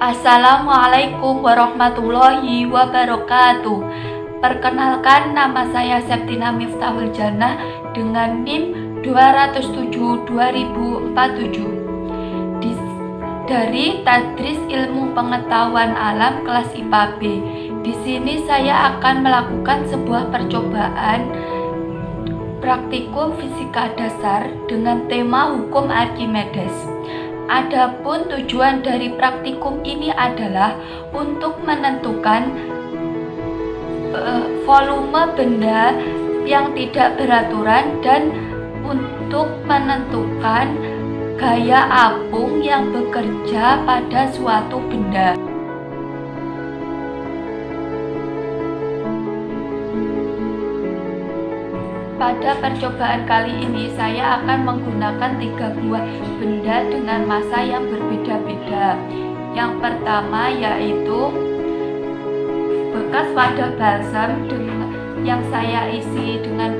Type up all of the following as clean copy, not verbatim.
Assalamualaikum warahmatullahi wabarakatuh. Perkenalkan, nama saya Septina Miftahul Jannah dengan NIM 207-2047 dari Tadris Ilmu Pengetahuan Alam kelas IPA B. Di sini saya akan melakukan sebuah percobaan praktikum fisika dasar dengan tema hukum Archimedes. Adapun tujuan dari praktikum ini adalah untuk menentukan volume benda yang tidak beraturan dan untuk menentukan gaya apung yang bekerja pada suatu benda. Pada percobaan kali ini saya akan menggunakan 3 buah benda dengan massa yang berbeda-beda. Yang pertama yaitu bekas wadah balsam yang saya isi dengan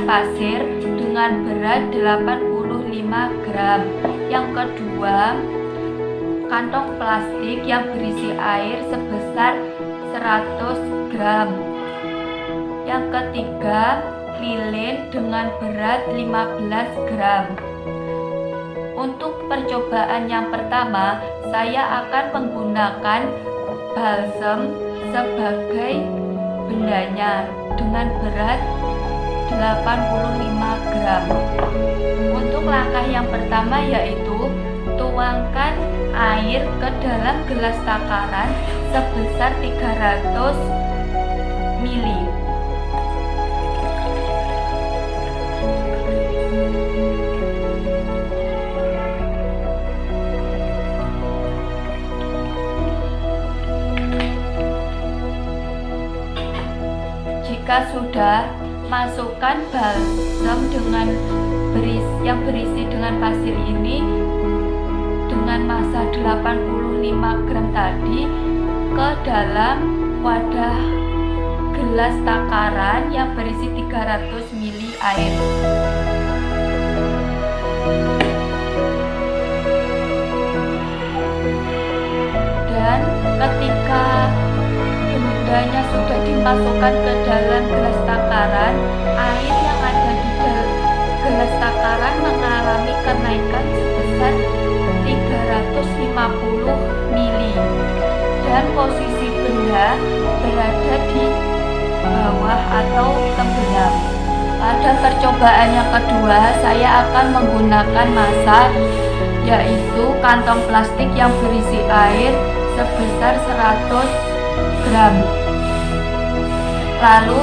pasir dengan berat 85 gram. Yang kedua, kantong plastik yang berisi air sebesar 100 gram. Yang ketiga, lilin dengan berat 15 gram. Untuk percobaan yang pertama, saya akan menggunakan balsam sebagai bendanya dengan berat 85 gram. Untuk langkah yang pertama yaitu tuangkan air ke dalam gelas takaran sebesar 300 ml. Jika sudah, masukkan balsam yang berisi dengan pasir ini dengan massa 85 gram tadi ke dalam wadah gelas takaran yang berisi 300 ml air. Dan ketika bendanya sudah dimasukkan ke dalam gelas takaran, air yang ada di gelas takaran mengalami kenaikan sebesar 350 ml dan posisi benda berada di bawah atau tenggelam. Pada percobaan yang kedua, saya akan menggunakan massa yaitu kantong plastik yang berisi air sebesar 100 gram. Lalu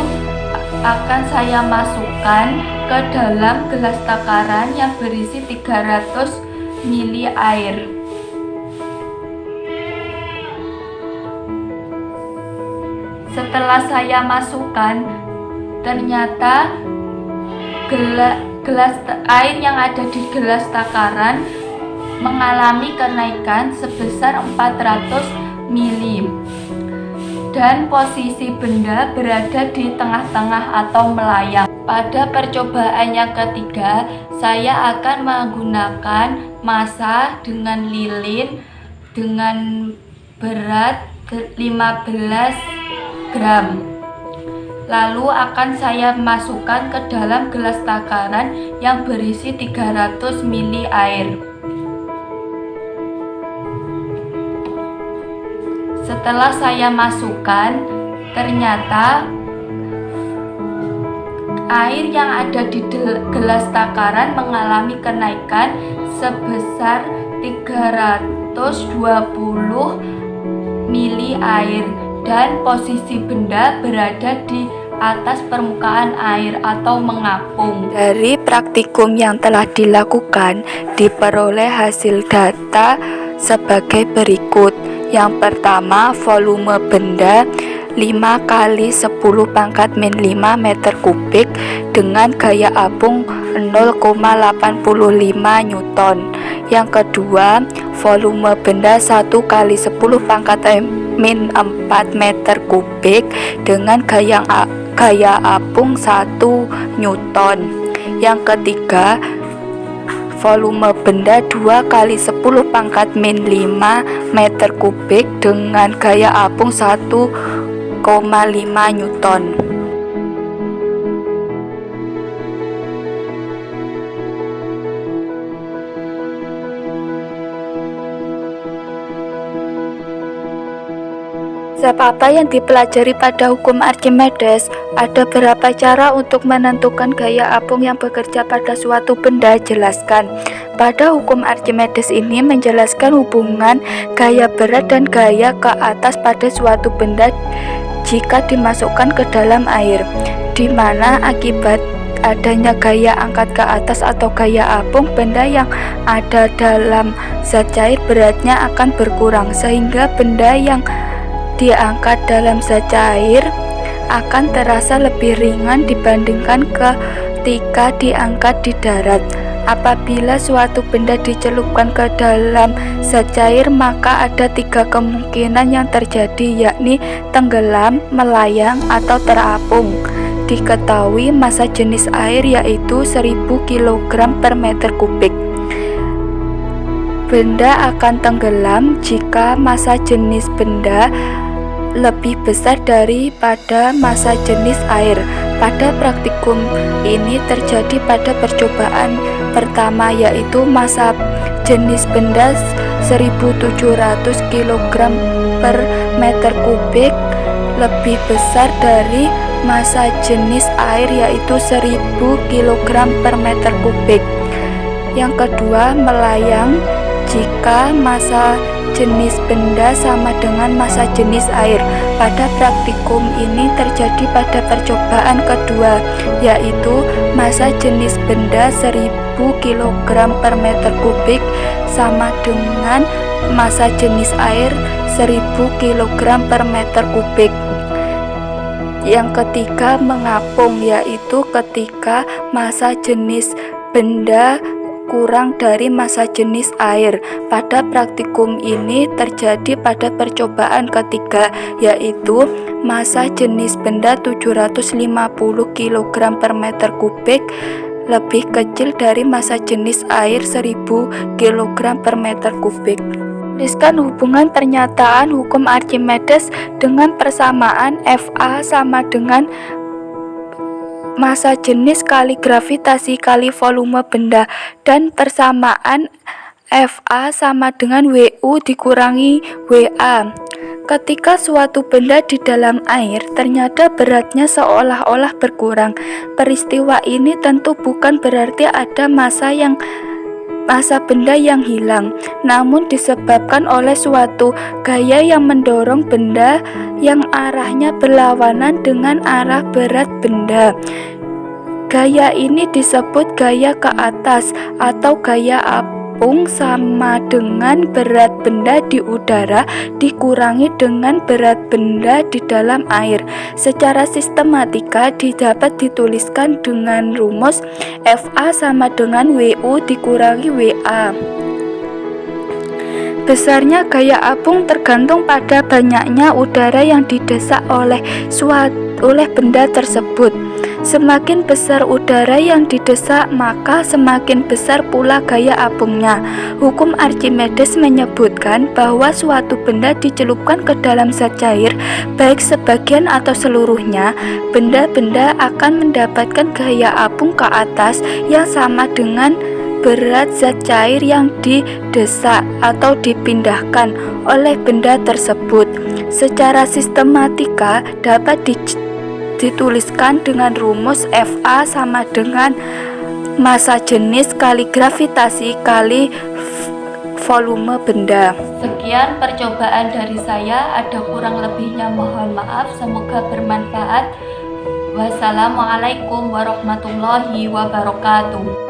akan saya masukkan ke dalam gelas takaran yang berisi 300 ml air. Setelah saya masukkan, ternyata gelas air yang ada di gelas takaran mengalami kenaikan sebesar 400 ml. Dan posisi benda berada di tengah-tengah atau melayang. Pada percobaan yang ketiga, saya akan menggunakan massa dengan lilin dengan berat 15 gram. Lalu akan saya masukkan ke dalam gelas takaran yang berisi 300 ml air. Setelah saya masukkan, ternyata air yang ada di gelas takaran mengalami kenaikan sebesar 320 ml air dan posisi benda berada di atas permukaan air atau mengapung. Dari praktikum yang telah dilakukan, diperoleh hasil data sebagai berikut. Yang pertama, volume benda 5 kali 10 pangkat min 5 meter kubik dengan gaya apung 0,85 Newton. Yang kedua, volume benda 1 kali 10 pangkat min 4 meter kubik dengan gaya apung 1 Newton. Yang ketiga, volume benda 2 kali 10 pangkat min 5 meter kubik dengan gaya apung 1,5 Newton. Sebab apa yang dipelajari pada hukum Archimedes, ada beberapa cara untuk menentukan gaya apung yang bekerja pada suatu benda. Jelaskan. Pada hukum Archimedes ini menjelaskan hubungan gaya berat dan gaya ke atas pada suatu benda jika dimasukkan ke dalam air, di mana akibat adanya gaya angkat ke atas atau gaya apung, benda yang ada dalam zat cair beratnya akan berkurang, sehingga benda yang diangkat dalam zat cair akan terasa lebih ringan dibandingkan ketika diangkat di darat. Apabila suatu benda dicelupkan ke dalam zat cair, maka ada 3 kemungkinan yang terjadi, yakni tenggelam, melayang, atau terapung. Diketahui massa jenis air yaitu 1000 kg per meter kubik. Benda akan tenggelam jika massa jenis benda lebih besar daripada massa jenis air. Pada praktikum ini terjadi pada percobaan pertama, yaitu massa jenis benda 1700 kg per meter kubik lebih besar dari massa jenis air yaitu 1000 kg per meter kubik. Yang kedua, melayang jika massa jenis benda sama dengan massa jenis air. Pada praktikum ini terjadi pada percobaan kedua, yaitu massa jenis benda 1000 kg per meter kubik sama dengan massa jenis air 1000 kg per meter kubik. Yang ketiga, mengapung, yaitu ketika massa jenis benda kurang dari massa jenis air. Pada praktikum ini terjadi pada percobaan ketiga, yaitu massa jenis benda 750 kg per meter kubik lebih kecil dari massa jenis air 1000 kg per meter kubik. Tuliskan hubungan pernyataan hukum Archimedes dengan persamaan Fa sama dengan massa jenis kali gravitasi kali volume benda, dan persamaan Fa sama dengan Wu dikurangi Wa. Ketika suatu benda di dalam air, ternyata beratnya seolah-olah berkurang. Peristiwa ini tentu bukan berarti ada massa benda yang hilang, namun disebabkan oleh suatu gaya yang mendorong benda yang arahnya berlawanan dengan arah berat benda. Gaya ini disebut gaya ke atas atau gaya apung, sama dengan berat benda di udara dikurangi dengan berat benda di dalam air. Secara sistematika dapat dituliskan dengan rumus Fa sama dengan Wu dikurangi Wa. Besarnya gaya apung tergantung pada banyaknya udara yang didesak oleh benda tersebut. Semakin besar udara yang didesak, maka semakin besar pula gaya apungnya. Hukum Archimedes menyebutkan bahwa suatu benda dicelupkan ke dalam zat cair, baik sebagian atau seluruhnya, benda-benda akan mendapatkan gaya apung ke atas yang sama dengan berat zat cair yang didesak atau dipindahkan oleh benda tersebut. Secara sistematika dapat dituliskan dengan rumus Fa sama dengan massa jenis kali gravitasi kali volume benda. Sekian percobaan dari saya, ada kurang lebihnya mohon maaf, semoga bermanfaat. Wassalamualaikum warahmatullahi wabarakatuh.